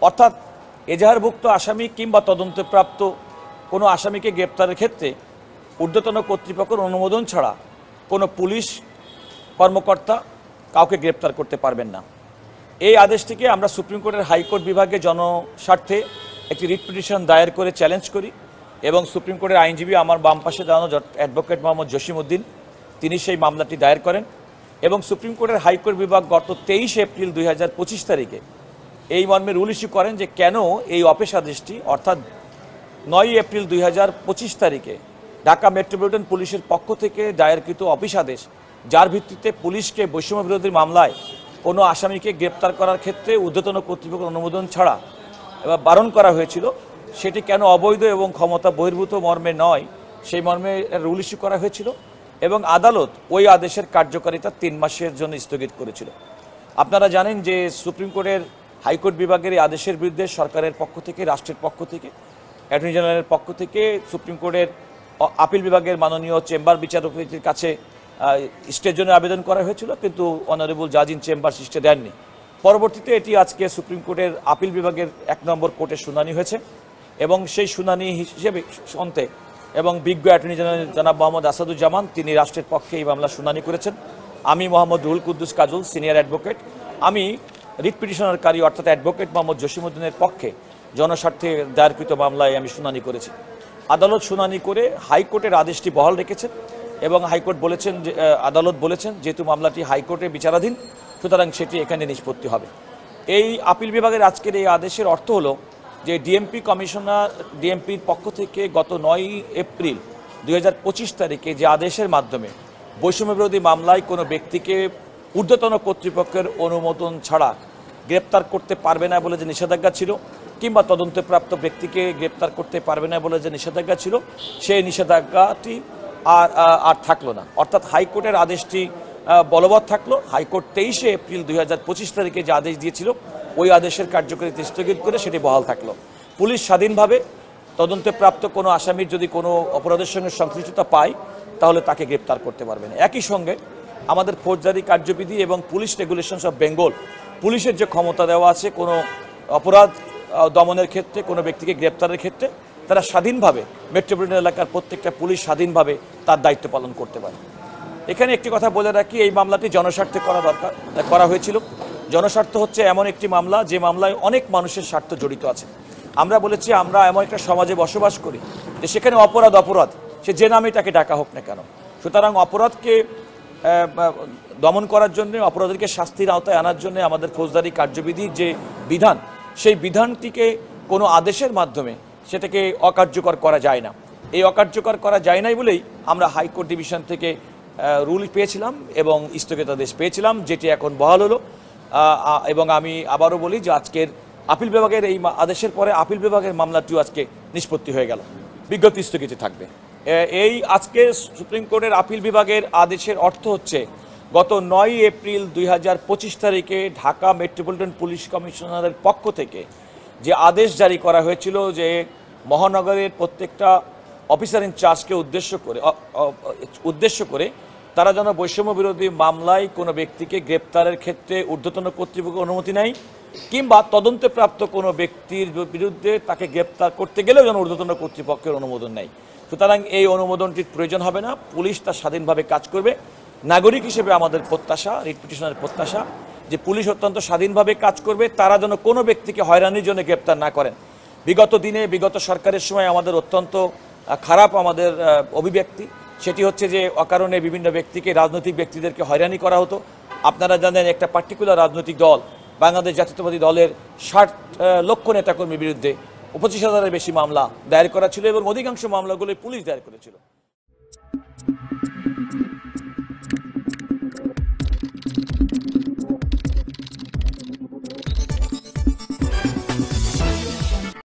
অর্থাৎ এজাহারভুক্ত আসামি কিংবা তদন্তপ্রাপ্ত কোনো আসামিকে গ্রেপ্তারের ক্ষেত্রে ঊর্ধ্বতন কর্তৃপক্ষের অনুমোদন ছাড়া কোনো পুলিশ কর্মকর্তা কাউকে গ্রেপ্তার করতে পারবেন না। এই আদেশটিকে আমরা সুপ্রিম কোর্টের হাইকোর্ট বিভাগে জনস্বার্থে একটি রিট পিটিশন দায়ের করে চ্যালেঞ্জ করি এবং সুপ্রিম কোর্টের আইনজীবী আমার বাম পাশে দাঁড়ানো অ্যাডভোকেট মোহাম্মদ জসিমউদ্দিন তিনি সেই মামলাটি দায়ের করেন এবং সুপ্রিম কোর্টের হাইকোর্ট বিভাগ গত 23 এপ্রিল 2025 তারিখে এই মর্মে রুল ইস্যু করেন যে কেন এই অপেশাদেশটি অর্থাৎ 9 এপ্রিল 2025 তারিখে ঢাকা মেট্রোপলিটন পুলিশের পক্ষ থেকে দায়েরকৃত অফিসাদেশ যার ভিত্তিতে পুলিশকে বৈষম্য বিরোধী মামলায় কোনো আসামিকে গ্রেপ্তার করার ক্ষেত্রে ঊর্ধ্বতন কর্তৃপক্ষের অনুমোদন ছাড়া এবার বারণ করা হয়েছিল সেটি কেন অবৈধ এবং ক্ষমতা বহির্ভূত মর্মে নয় সেই মর্মে রুল ইস্যু করা হয়েছিল এবং আদালত ওই আদেশের কার্যকারিতা 3 মাসের জন্য স্থগিত করেছিল। আপনারা জানেন যে সুপ্রিম কোর্টের হাইকোর্ট বিভাগের এই আদেশের বিরুদ্ধে সরকারের পক্ষ থেকে রাষ্ট্রের পক্ষ থেকে অ্যাটর্নি জেনারেলের পক্ষ থেকে সুপ্রিম কোর্টের আপিল বিভাগের মাননীয় চেম্বার বিচারপতির কাছে স্টের জন্য আবেদন করা হয়েছিল কিন্তু অনারেবল জাজ ইন চেম্বার স্টে দেননি। পরবর্তীতে এটি আজকে সুপ্রিম কোর্টের আপিল বিভাগের 1 নম্বর কোর্টে শুনানি হয়েছে এবং সেই শুনানি হিসেবে অন্তে এবং বিজ্ঞ অ্যাটর্নি জেনারেল জনাব মোহাম্মদ আসাদুজ্জামান তিনি রাষ্ট্রের পক্ষে এই মামলা শুনানি করেছেন। আমি মোহাম্মদ রুহুল কুদ্দুস কাজল সিনিয়র অ্যাডভোকেট আমি রিট পিটিশনারকারী অর্থাৎ অ্যাডভোকেট মোহাম্মদ জসিমউদ্দিনের পক্ষে জনস্বার্থে দায়েরকৃত মামলায় আমি শুনানি করেছি। আদালত শুনানি করে হাইকোর্টের আদেশটি বহাল রেখেছেন এবং হাইকোর্ট বলেছেন যে আদালত বলেছেন যেহেতু মামলাটি হাইকোর্টে বিচারাধীন সুতরাং সেটি এখানে নিষ্পত্তি হবে। এই আপিল বিভাগের আজকের এই আদেশের অর্থ হলো যে ডিএমপির পক্ষ থেকে গত 9 এপ্রিল 2025 তারিখে যে আদেশের মাধ্যমে বৈষম্য বিরোধী মামলায় কোনো ব্যক্তিকে ঊর্ধ্বতন কর্তৃপক্ষের অনুমোদন ছাড়া গ্রেপ্তার করতে পারবে না বলে যে নিষেধাজ্ঞা ছিল কিংবা তদন্তপ্রাপ্ত ব্যক্তিকে গ্রেপ্তার করতে পারবে না বলে যে নিষেধাজ্ঞা ছিল সেই নিষেধাজ্ঞাটি আর থাকলো না। অর্থাৎ হাইকোর্টের আদেশটি বলবৎ থাকলো। হাইকোর্ট 23 এপ্রিল 2025 তারিখে যে আদেশ দিয়েছিল ওই আদেশের কার্যকারিতা স্থগিত করে সেটি বহাল থাকলো। পুলিশ স্বাধীনভাবে তদন্তপ্রাপ্ত কোনো আসামির যদি কোনো অপরাধের সঙ্গে সংশ্লিষ্টতা পায় তাহলে তাকে গ্রেপ্তার করতে পারবেন। একই সঙ্গে আমাদের ফৌজদারি কার্যবিধি এবং পুলিশ রেগুলেশনস অফ বেঙ্গল পুলিশের যে ক্ষমতা দেওয়া আছে কোনো অপরাধ দমনের ক্ষেত্রে কোনো ব্যক্তিকে গ্রেপ্তারের ক্ষেত্রে তারা স্বাধীনভাবে মেট্রোপলিটন এলাকার প্রত্যেকটা পুলিশ স্বাধীনভাবে তার দায়িত্ব পালন করতে পারে। এখানে একটি কথা বলে রাখি এই মামলাটি জনস্বার্থে করা হয়েছিল। জনস্বার্থ হচ্ছে এমন একটি মামলা যে মামলায় অনেক মানুষের স্বার্থ জড়িত আছে। আমরা বলেছি আমরা এমন একটা সমাজে বসবাস করি যে সেখানে অপরাধ সে যে নামে তাকে ডাকা হোক না কেন সুতরাং অপরাধকে দমন করার জন্য অপরাধীকে শাস্তির আওতায় আনার জন্য আমাদের ফৌজদারি কার্যবিধির যে বিধান সেই বিধানটিকে কোনো আদেশের মাধ্যমে সেটাকে অকার্যকর করা যায় না। এই অকার্যকর করা যায় নাই বলেই আমরা হাইকোর্ট ডিভিশন থেকে রুল পেয়েছিলাম এবং স্থগিতাদেশ পেয়েছিলাম যেটি এখন বহাল হলো এবং আমি আবারও বলি যে আজকের আপিল বিভাগের এই আদেশের পরে আপিল বিভাগের মামলাটিও আজকে নিষ্পত্তি হয়ে গেল, বিজ্ঞপ্ত স্থগিত থাকবে। এই আজকে সুপ্রিম কোর্টের আপিল বিভাগের আদেশের অর্থ হচ্ছে গত 9 এপ্রিল 2025 তারিখে ঢাকা মেট্রোপলিটন পুলিশ কমিশনারের পক্ষ থেকে যে আদেশ জারি করা হয়েছিল যে মহানগরের প্রত্যেকটা অফিসার ইনচার্জকে উদ্দেশ্য করে তারা যেন বৈষম্য বিরোধী মামলায় কোনো ব্যক্তিকে গ্রেপ্তারের ক্ষেত্রে ঊর্ধ্বতন কর্তৃপক্ষের অনুমতি নেয় কিংবা তদন্তে প্রাপ্ত কোনো ব্যক্তির বিরুদ্ধে তাকে গ্রেপ্তার করতে গেলেও যেন ঊর্ধ্বতন কর্তৃপক্ষের অনুমোদন নেয়। সুতরাং এই অনুমোদনটির প্রয়োজন হবে না, পুলিশ তার স্বাধীনভাবে কাজ করবে। নাগরিক হিসেবে আমাদের প্রত্যাশা, রিট পিটিশনের প্রত্যাশা যে পুলিশ অত্যন্ত স্বাধীনভাবে কাজ করবে, তারা যেন কোনো ব্যক্তিকে হয়রানির জন্য গ্রেপ্তার না করেন। বিগত দিনে বিগত সরকারের সময় আমাদের অত্যন্ত খারাপ আমাদের অভিব্যক্তি সেটি হচ্ছে যে অকারণে বিভিন্ন ব্যক্তিকে রাজনৈতিক ব্যক্তিদেরকে হয়রানি করা হতো। আপনারা জানেন একটা পার্টিকুলার রাজনৈতিক দল বাংলাদেশ জাতীয়তাবাদী দলের 60 লক্ষ নেতাকর্মীর বিরুদ্ধে 25,000-এর বেশি মামলা দায়ের করা ছিল এবং অধিকাংশ মামলাগুলো পুলিশ দায়ের করেছিল।